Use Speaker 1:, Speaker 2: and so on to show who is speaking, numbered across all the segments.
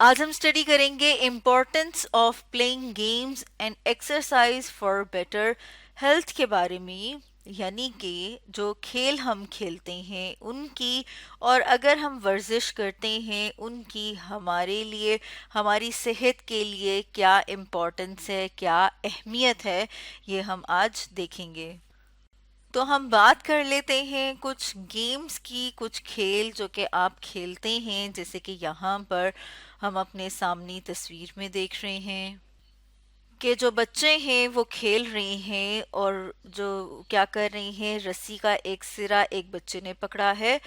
Speaker 1: آج ہم اسٹڈی کریں گے importance of playing games and exercise for better health کے بارے میں، یعنی کہ جو کھیل ہم کھیلتے ہیں ان کی، اور اگر ہم ورزش کرتے ہیں ان کی ہمارے لیے، ہماری صحت کے لیے کیا امپورٹنس ہے، کیا اہمیت ہے، یہ ہم آج دیکھیں گے۔ تو ہم بات کر لیتے ہیں کچھ گیمز کی، کچھ کھیل جو کہ آپ کھیلتے ہیں، جیسے کہ یہاں پر ہم اپنے سامنے تصویر میں دیکھ رہے ہیں کہ جو بچے ہیں وہ کھیل رہے ہیں، اور جو کیا کر رہے ہیں، رسی کا ایک سرا ایک بچے نے پکڑا ہے،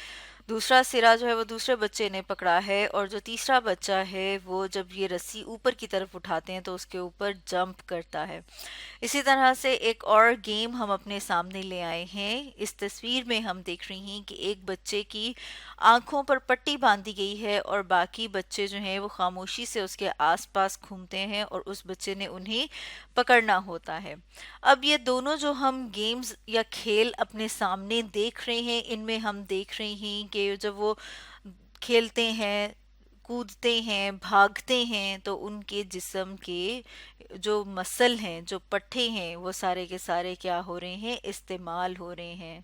Speaker 1: دوسرا سرا جو ہے وہ دوسرے بچے نے پکڑا ہے، اور جو تیسرا بچہ ہے وہ جب یہ رسی اوپر کی طرف اٹھاتے ہیں تو اس کے اوپر جمپ کرتا ہے۔ اسی طرح سے ایک اور گیم ہم اپنے سامنے لے آئے ہیں۔ اس تصویر میں ہم دیکھ رہے ہیں کہ ایک بچے کی آنکھوں پر پٹی باندھی گئی ہے، اور باقی بچے جو ہیں وہ خاموشی سے اس کے آس پاس گھومتے ہیں، اور اس بچے نے انہیں پکڑنا ہوتا ہے۔ اب یہ دونوں جو ہم گیمز یا کھیل اپنے سامنے دیکھ رہے ہیں، ان میں ہم دیکھ رہے ہیں کہ جب وہ کھیلتے ہیں، کودتے ہیں، بھاگتے ہیں، تو ان کے جسم کے جو مسل ہیں، جو پٹھے ہیں، وہ سارے کے سارے کیا ہو رہے ہیں، استعمال ہو رہے ہیں۔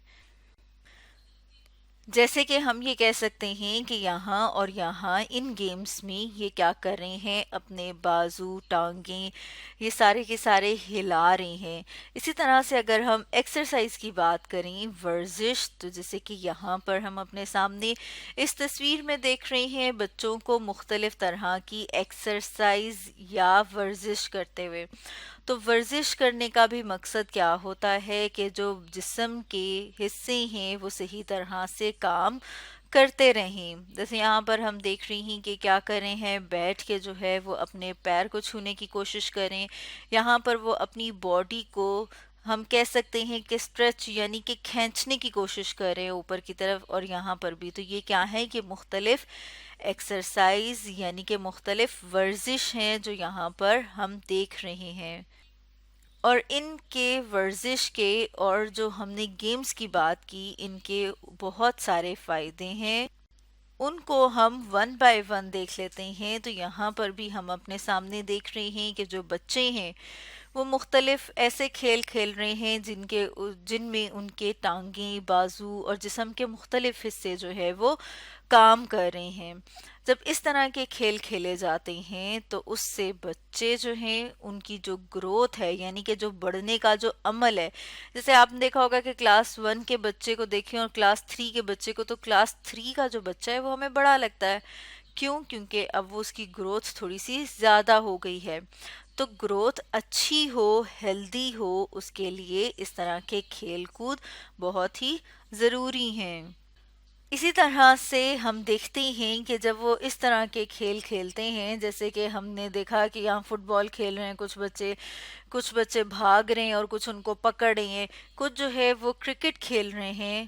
Speaker 1: جیسے کہ ہم یہ کہہ سکتے ہیں کہ یہاں اور یہاں ان گیمز میں یہ کیا کر رہے ہیں، اپنے بازو، ٹانگیں، یہ سارے کے سارے ہلا رہے ہیں۔ اسی طرح سے اگر ہم ایکسرسائز کی بات کریں، ورزش، تو جیسے کہ یہاں پر ہم اپنے سامنے اس تصویر میں دیکھ رہے ہیں بچوں کو مختلف طرح کی ایکسرسائز یا ورزش کرتے ہوئے۔ تو ورزش کرنے کا بھی مقصد کیا ہوتا ہے کہ جو جسم کے حصے ہیں وہ صحیح طرح سے کام کرتے رہیں۔ جیسے یہاں پر ہم دیکھ رہی ہیں کہ کیا کر رہے ہیں، بیٹھ کے جو ہے وہ اپنے پیر کو چھونے کی کوشش کریں، یہاں پر وہ اپنی باڈی کو ہم کہہ سکتے ہیں کہ اسٹریچ یعنی کہ کھینچنے کی کوشش کریں اوپر کی طرف، اور یہاں پر بھی تو یہ کیا ہے کہ مختلف ایکسرسائز یعنی کہ مختلف ورزش ہیں جو یہاں پر ہم دیکھ رہے ہیں۔ اور ان کے ورزش کے، اور جو ہم نے گیمز کی بات کی، ان کے بہت سارے فائدے ہیں، ان کو ہم ون بائی ون دیکھ لیتے ہیں۔ تو یہاں پر بھی ہم اپنے سامنے دیکھ رہے ہیں کہ جو بچے ہیں وہ مختلف ایسے کھیل کھیل رہے ہیں جن میں ان کے ٹانگیں، بازو اور جسم کے مختلف حصے جو ہے وہ کام کر رہے ہیں۔ جب اس طرح کے کھیل کھیلے جاتے ہیں تو اس سے بچے جو ہیں ان کی جو گروتھ ہے، یعنی کہ جو بڑھنے کا جو عمل ہے، جیسے آپ نے دیکھا ہوگا کہ کلاس ون کے بچے کو دیکھیں اور کلاس تھری کے بچے کو، تو کلاس تھری کا جو بچہ ہے وہ ہمیں بڑا لگتا ہے۔ کیوں؟ کیونکہ اب وہ اس کی گروتھ تھوڑی سی زیادہ ہو گئی ہے۔ تو گروتھ اچھی ہو، ہیلدی ہو، اس کے لیے اس طرح کے کھیل کود بہت ہی ضروری ہیں۔ اسی طرح سے ہم دیکھتے ہیں کہ جب وہ اس طرح کے کھیل کھیلتے ہیں، جیسے کہ ہم نے دیکھا کہ یہاں فٹ بال کھیل رہے ہیں کچھ بچے بھاگ رہے ہیں اور کچھ ان کو پکڑ رہے ہیں، کچھ جو ہے وہ کرکٹ کھیل رہے ہیں،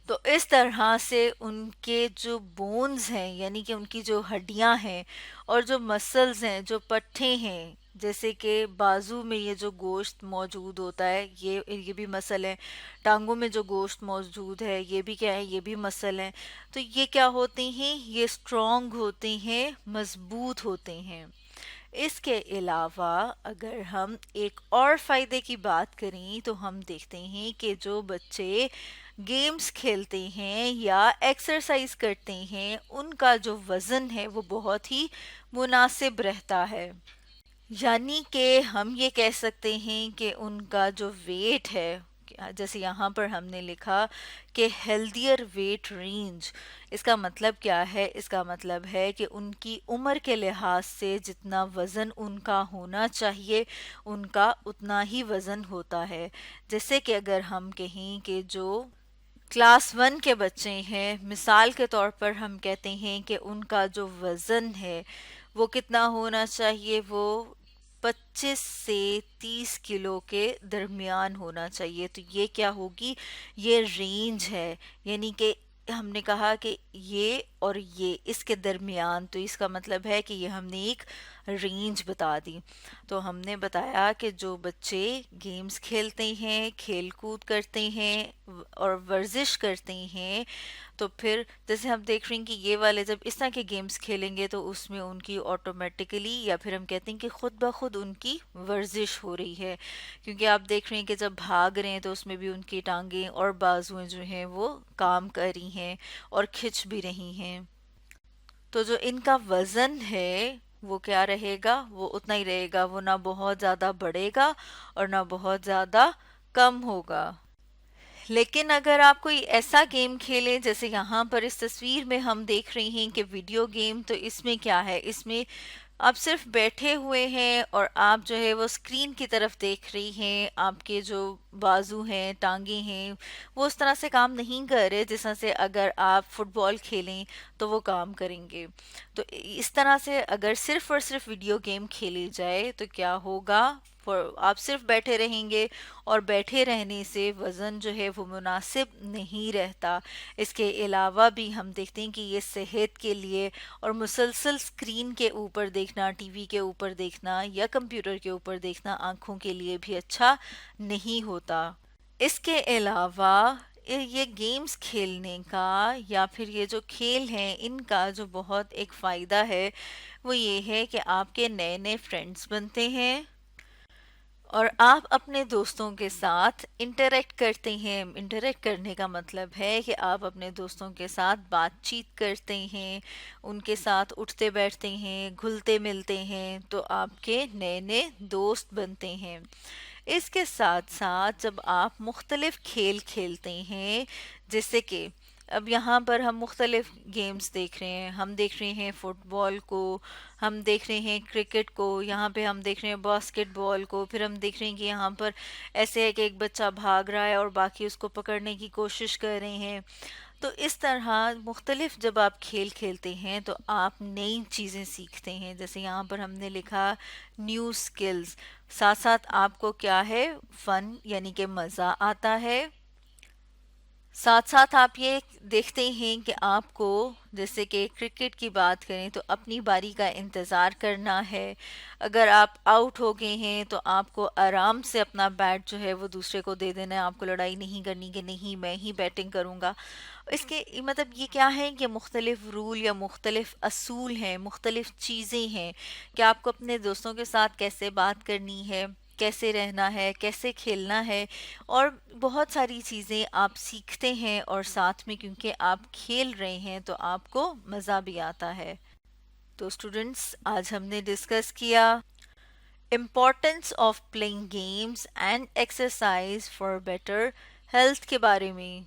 Speaker 1: تو اس طرح سے ان کے جو بونز ہیں یعنی کہ ان کی جو ہڈیاں ہیں اور جو مسلز ہیں، جو پٹھے ہیں، جیسے کہ بازو میں یہ جو گوشت موجود ہوتا ہے، یہ بھی مسل ہے، ٹانگوں میں جو گوشت موجود ہے یہ بھی کیا ہے، یہ بھی مسل ہے۔ تو یہ کیا ہوتے ہیں، یہ اسٹرانگ ہوتے ہیں، مضبوط ہوتے ہیں۔ اس کے علاوہ اگر ہم ایک اور فائدے کی بات کریں تو ہم دیکھتے ہیں کہ جو بچے گیمز کھیلتے ہیں یا ایکسرسائز کرتے ہیں ان کا جو وزن ہے وہ بہت ہی مناسب رہتا ہے، یعنی کہ ہم یہ کہہ سکتے ہیں کہ ان کا جو ویٹ ہے، جیسے یہاں پر ہم نے لکھا کہ ہیلدیئر ویٹ رینج، اس کا مطلب کیا ہے؟ اس کا مطلب ہے کہ ان کی عمر کے لحاظ سے جتنا وزن ان کا ہونا چاہیے ان کا اتنا ہی وزن ہوتا ہے۔ جیسے کہ اگر ہم کہیں کہ جو کلاس ون کے بچے ہیں، مثال کے طور پر ہم کہتے ہیں کہ ان کا جو وزن ہے وہ کتنا ہونا چاہیے، وہ 25 سے 30 کلو کے درمیان ہونا چاہیے۔ تو یہ کیا ہوگی، یہ رینج ہے، یعنی کہ ہم نے کہا کہ یہ اور یہ اس کے درمیان، تو اس کا مطلب ہے کہ یہ ہم نے ایک رینج بتا دی. تو ہم نے بتایا کہ جو بچے گیمز کھیلتے ہیں، کھیل کود کرتے ہیں اور ورزش کرتے ہیں، تو پھر جیسے ہم دیکھ رہے ہیں کہ یہ والے جب اس طرح کے گیمز کھیلیں گے تو اس میں ان کی آٹومیٹیکلی، یا پھر ہم کہتے ہیں کہ خود بخود ان کی ورزش ہو رہی ہے. کیونکہ آپ دیکھ رہے ہیں کہ جب بھاگ رہے ہیں تو اس میں بھی ان کی ٹانگیں اور بازویں جو ہیں وہ کام کر رہی ہیں اور کھچ بھی رہی ہیں. تو جو ان کا وزن ہے وہ کیا رہے گا؟ وہ اتنا ہی رہے گا، وہ نہ بہت زیادہ بڑھے گا اور نہ بہت زیادہ کم ہوگا. لیکن اگر آپ کوئی ایسا گیم کھیلیں جیسے یہاں پر اس تصویر میں ہم دیکھ رہے ہیں کہ ویڈیو گیم، تو اس میں کیا ہے، اس میں آپ صرف بیٹھے ہوئے ہیں اور آپ جو ہے وہ اسکرین کی طرف دیکھ رہی ہیں. آپ کے جو بازو ہیں، ٹانگیں ہیں، وہ اس طرح سے کام نہیں کر رہے جس طرح سے اگر آپ فٹ بال کھیلیں تو وہ کام کریں گے. تو اس طرح سے اگر صرف اور صرف ویڈیو گیم کھیلی جائے تو کیا ہوگا، آپ صرف بیٹھے رہیں گے اور بیٹھے رہنے سے وزن جو ہے وہ مناسب نہیں رہتا. اس کے علاوہ بھی ہم دیکھتے ہیں کہ یہ صحت کے لیے، اور مسلسل اسکرین کے اوپر دیکھنا، ٹی وی کے اوپر دیکھنا یا کمپیوٹر کے اوپر دیکھنا آنکھوں کے لیے بھی اچھا نہیں ہوتا. اس کے علاوہ یہ گیمز کھیلنے کا یا پھر یہ جو کھیل ہیں ان کا جو بہت ایک فائدہ ہے وہ یہ ہے کہ آپ کے نئے نئے فرینڈز بنتے ہیں اور آپ اپنے دوستوں کے ساتھ انٹریکٹ کرتے ہیں. انٹریکٹ کرنے کا مطلب ہے کہ آپ اپنے دوستوں کے ساتھ بات چیت کرتے ہیں، ان کے ساتھ اٹھتے بیٹھتے ہیں، گھلتے ملتے ہیں، تو آپ کے نئے نئے دوست بنتے ہیں. اس کے ساتھ ساتھ جب آپ مختلف کھیل کھیلتے ہیں، جیسے کہ اب یہاں پر ہم مختلف گیمز دیکھ رہے ہیں، ہم دیکھ رہے ہیں فٹ بال کو، ہم دیکھ رہے ہیں کرکٹ کو، یہاں پہ ہم دیکھ رہے ہیں باسکٹ بال کو، پھر ہم دیکھ رہے ہیں کہ یہاں پر ایسے ہے کہ ایک بچہ بھاگ رہا ہے اور باقی اس کو پکڑنے کی کوشش کر رہے ہیں. تو اس طرح مختلف جب آپ کھیل کھیلتے ہیں تو آپ نئی چیزیں سیکھتے ہیں. جیسے یہاں پر ہم نے لکھا نیو سکلز، ساتھ ساتھ آپ کو کیا ہے، فن یعنی کہ مزہ آتا ہے. ساتھ ساتھ آپ یہ دیکھتے ہیں کہ آپ کو، جیسے کہ کرکٹ کی بات کریں تو اپنی باری کا انتظار کرنا ہے. اگر آپ آؤٹ ہو گئے ہیں تو آپ کو آرام سے اپنا بیٹ جو ہے وہ دوسرے کو دے دینا ہے، آپ کو لڑائی نہیں کرنی کہ نہیں میں ہی بیٹنگ کروں گا. اس کے مطلب یہ کیا ہے کہ مختلف رول یا مختلف اصول ہیں، مختلف چیزیں ہیں کہ آپ کو اپنے دوستوں کے ساتھ کیسے بات کرنی ہے، کیسے رہنا ہے، کیسے کھیلنا ہے، اور بہت ساری چیزیں آپ سیکھتے ہیں. اور ساتھ میں کیونکہ آپ کھیل رہے ہیں تو آپ کو مزہ بھی آتا ہے. تو اسٹوڈنٹس، آج ہم نے ڈسکس کیا importance of playing games and exercise for better health کے بارے میں.